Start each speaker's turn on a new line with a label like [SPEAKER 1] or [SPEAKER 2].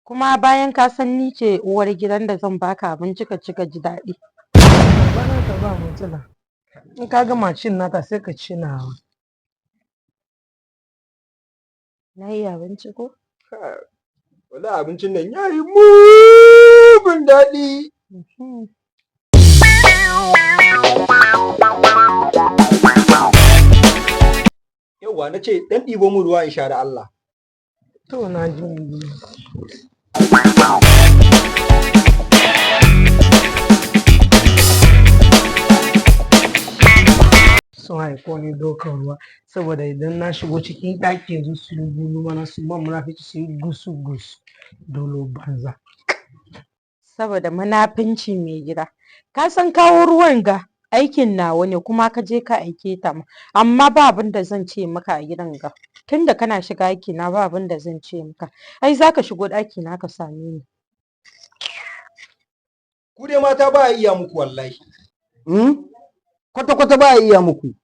[SPEAKER 1] Kuma bayan ka san ni ce uwar gidan da zan baka abinci ka ci ka ji daɗi.
[SPEAKER 2] Bana ka ba matsala. In ka gama cin nata sai ka ci nawa.
[SPEAKER 1] Na yi abinci ko?
[SPEAKER 3] Wani abincin nan ya yi mugun daɗi. Yauwa na ce ɗan ɗibo mu ruwa in sha da Allah.
[SPEAKER 2] To na ji. Sun haiko ni dokar ruwa saboda idan na shigo cikin ɗaki yanzu su yi gulu mana su ban munafici su yi gusu dolo banza.
[SPEAKER 1] Saboda munafinci mai gida. Ka san kawo ruwan ga aikin nawa ne kuma ka je ka aike ta ma. Amma ba abin da zan ce maka a gidan ga. Tunda kana shiga aiki na ba abin da zan ce maka. Ai za ka shigo ɗaki na ka same ni.
[SPEAKER 3] Ku dai mata ba a iya muku wallahi. Kwata-kwata ba a iya muku.